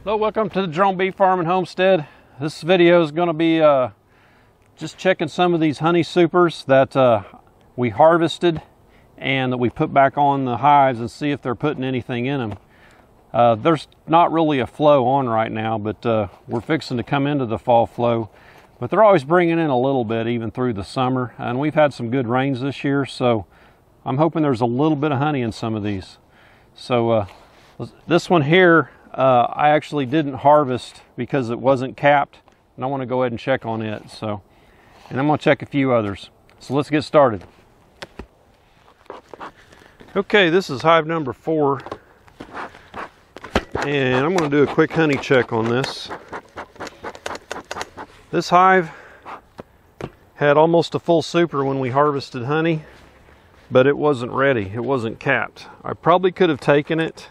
Hello, welcome to the Drone Bee Farm and Homestead. This video is going to be just checking some of these honey supers that we harvested and that we put back on the hives and see if they're putting anything in them. There's not really a flow on right now, but we're fixing to come into the fall flow. But they're always bringing in a little bit even through the summer, and we've had some good rains this year, so I'm hoping there's a little bit of honey in some of these. So this one here, I actually didn't harvest because it wasn't capped, and I want to go ahead and check on it. And I'm going to check a few others. So let's get started. Okay, this is hive number 4, and I'm going to do a quick honey check on this. This hive had almost a full super when we harvested honey, but it wasn't ready. It wasn't capped. I probably could have taken it,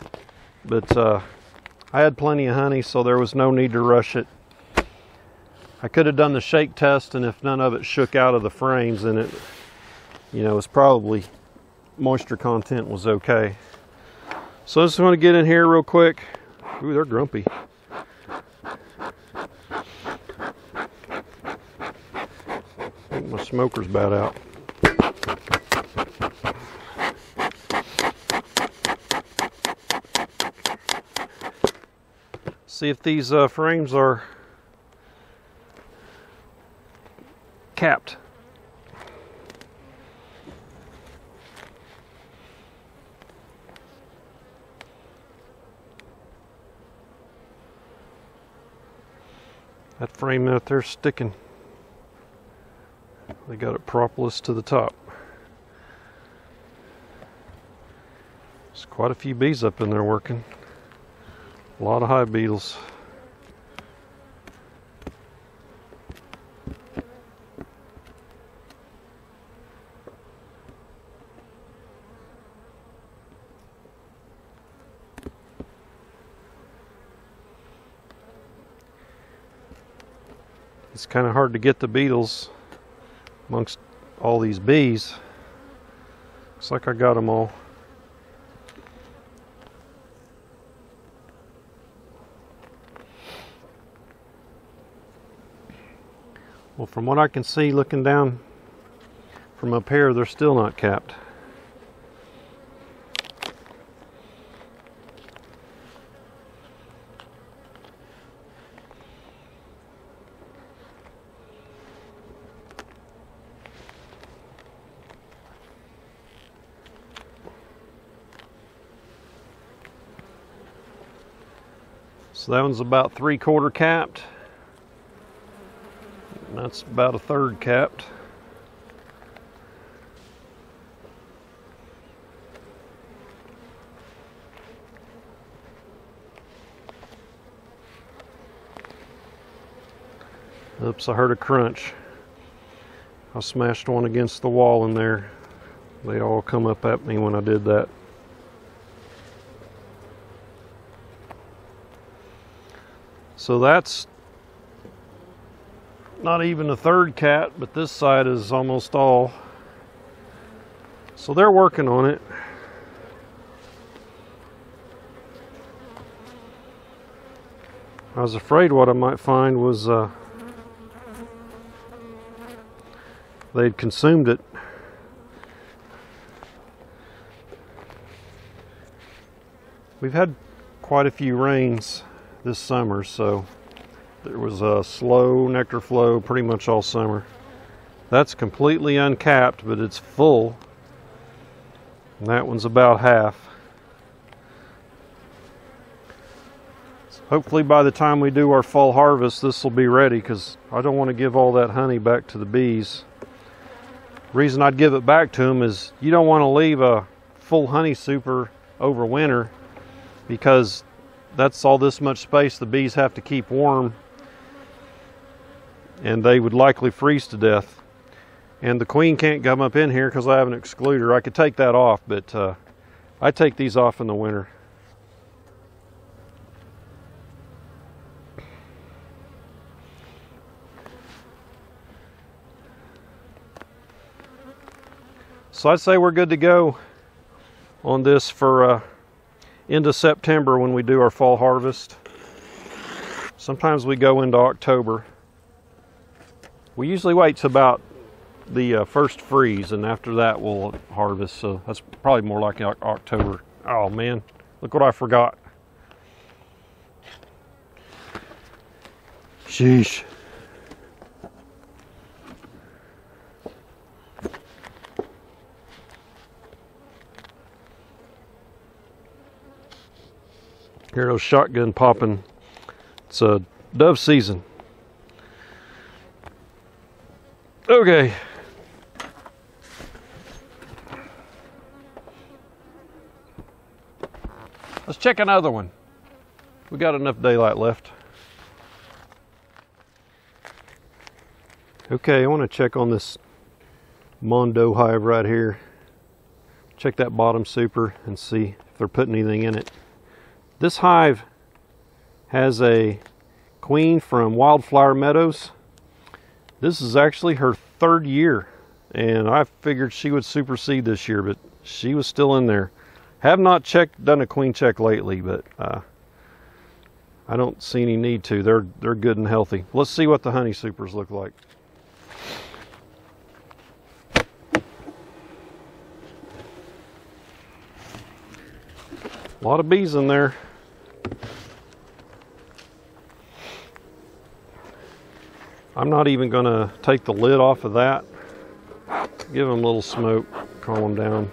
but I had plenty of honey, so there was no need to rush it. I could have done the shake test, and if none of it shook out of the frames, then it, was probably moisture content was okay. So I just want to get in here real quick. Ooh, they're grumpy. I think my smoker's about out. See if these frames are capped. That frame out there sticking. They got it propolis to the top. There's quite a few bees up in there working. A lot of hive beetles. It's kind of hard to get the beetles amongst all these bees. Looks like I got them all. Well, from what I can see looking down from up here, they're still not capped. So that one's about 3/4 capped. And that's about 1/3 capped. Oops, I heard a crunch. I smashed one against the wall in there. They all come up at me when I did that. So that's not even 1/3 cap, but this side is almost all. So they're working on it. I was afraid what I might find was they'd consumed it. We've had quite a few rains this summer, so there was a slow nectar flow pretty much all summer. That's completely uncapped, but it's full. And that one's about half. So hopefully by the time we do our fall harvest, this will be ready, because I don't want to give all that honey back to the bees. The reason I'd give it back to them is you don't want to leave a full honey super over winter, because that's all this much space the bees have to keep warm, and they would likely freeze to death. And the queen can't come up in here because I have an excluder. I could take that off, but I take these off in the winter. So I'd say we're good to go on this for into September when we do our fall harvest. Sometimes we go into October. We usually wait till about the first freeze, and after that we'll harvest. So that's probably more like October. Oh man, look what I forgot. Sheesh. Hear those shotgun popping. It's a dove season. Okay. Let's check another one. We got enough daylight left. Okay, I want to check on this Mondo hive right here. Check that bottom super and see if they're putting anything in it. This hive has a queen from Wildflower Meadows. This is actually her 3rd year, and I figured she would supersede this year, but she was still in there. Have not done a queen check lately, but I don't see any need to. They're good and healthy. Let's see what the honey supers look like. A lot of bees in there. I'm not even going to take the lid off of that. Give them a little smoke, calm them down.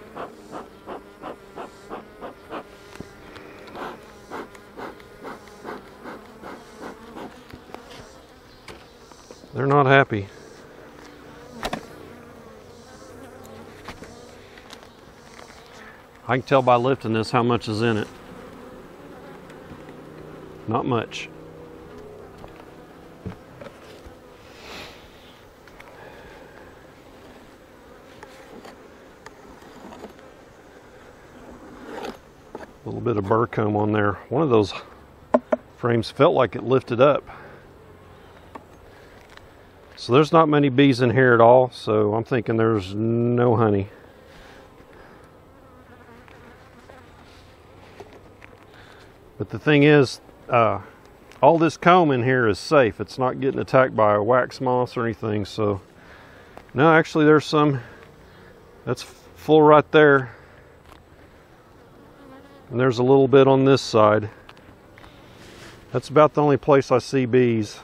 They're not happy. I can tell by lifting this how much is in it. Not much. A little bit of burr comb on there. One of those frames felt like it lifted up. So there's not many bees in here at all, so I'm thinking there's no honey. But the thing is, all this comb in here is safe. It's not getting attacked by a wax moth or anything. So no, actually there's some that's full right there. And there's a little bit on this side. That's about the only place I see bees.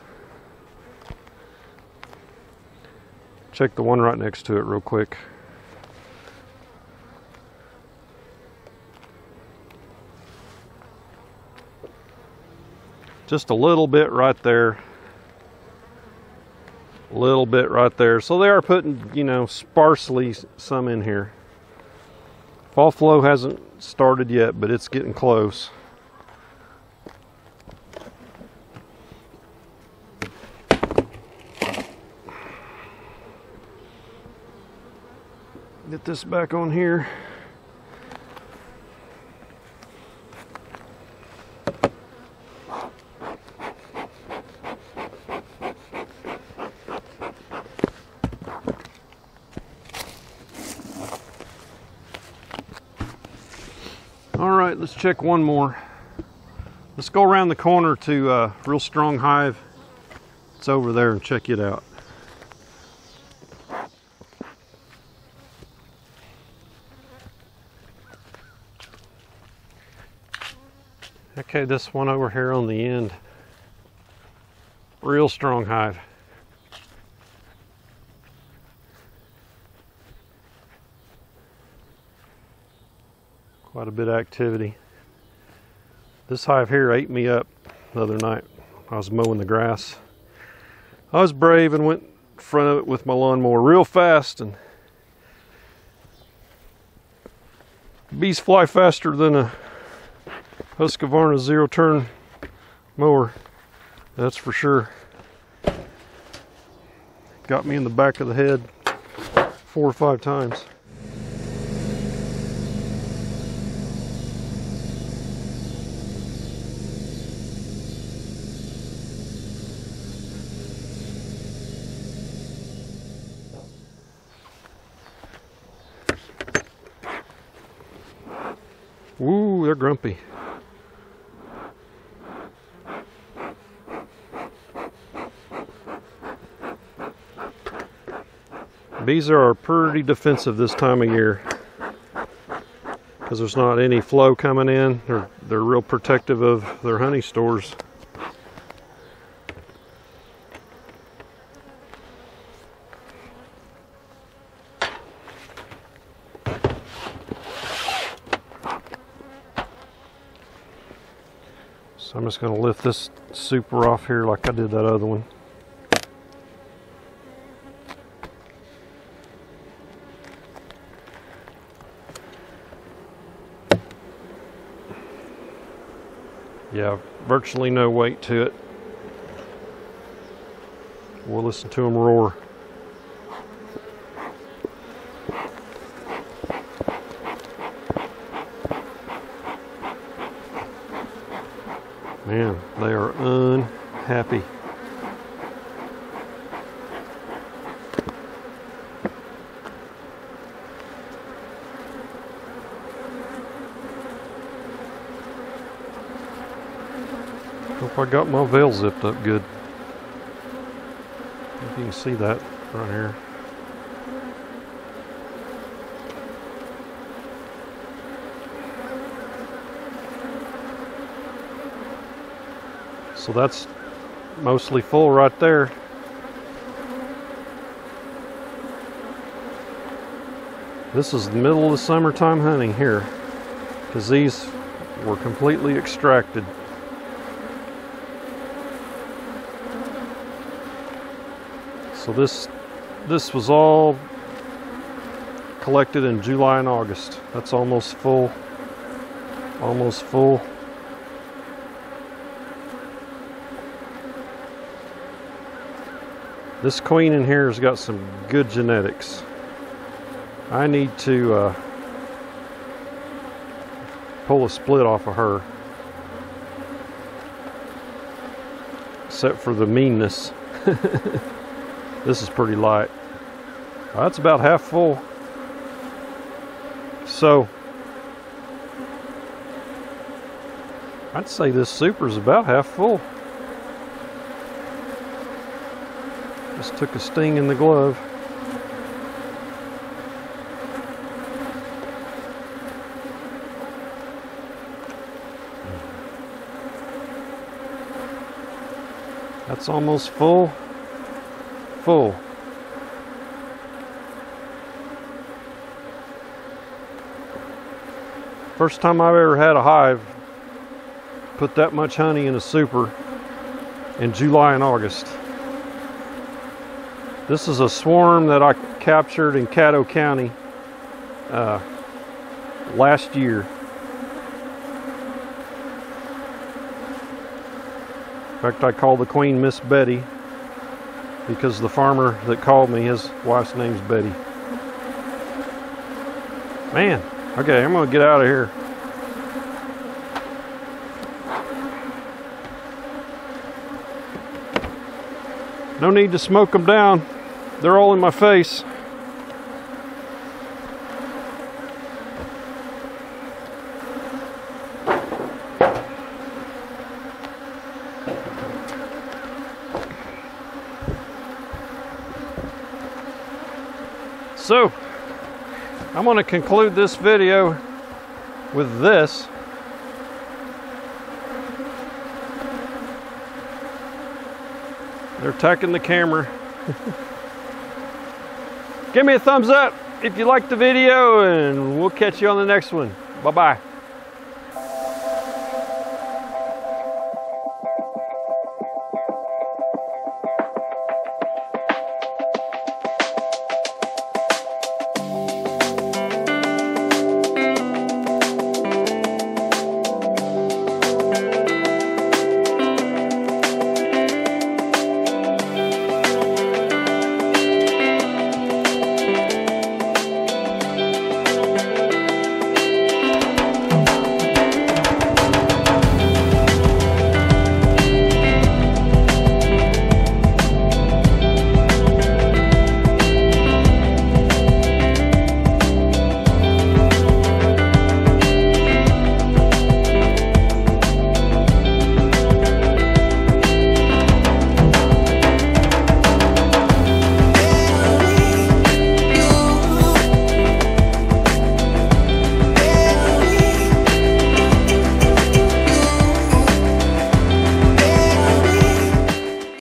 Check the one right next to it real quick. Just a little bit right there. A little bit right there. So they are putting, you know, sparsely some in here. Fall flow hasn't started yet, but it's getting close. Get this back on here. All right, let's check one more. Let's go around the corner to Real Strong Hive. It's over there, and check it out. Okay, this one over here on the end. Real Strong Hive. Quite a bit of activity. This hive here ate me up the other night. I was mowing the grass. I was brave and went in front of it with my lawnmower real fast, and bees fly faster than a Husqvarna zero-turn mower, that's for sure. Got me in the back of the head 4 or 5 times. Ooh, they're grumpy. Bees are pretty defensive this time of year because there's not any flow coming in. They're real protective of their honey stores. So I'm just going to lift this super off here like I did that other one. Yeah, virtually no weight to it. We'll listen to them roar. Man, they are unhappy. Hope I got my veil zipped up good. If you can see that right here. So that's mostly full right there. This is the middle of the summertime honey here, because these were completely extracted. So this was all collected in July and August. That's almost full. Almost full. This queen in here has got some good genetics. I need to pull a split off of her. Except for the meanness. This is pretty light. That's about half full. So I'd say this super is about half full. Just took a sting in the glove. That's almost full. Full. First time I've ever had a hive put that much honey in a super in July and August. This is a swarm that I captured in Caddo County last year. In fact, I called the queen Miss Betty because the farmer that called me, his wife's name's Betty. Man, okay, I'm gonna get out of here. No need to smoke them down. They're all in my face. So, I'm going to conclude this video with this. They're attacking the camera. Give me a thumbs up if you liked the video, and we'll catch you on the next one. Bye-bye.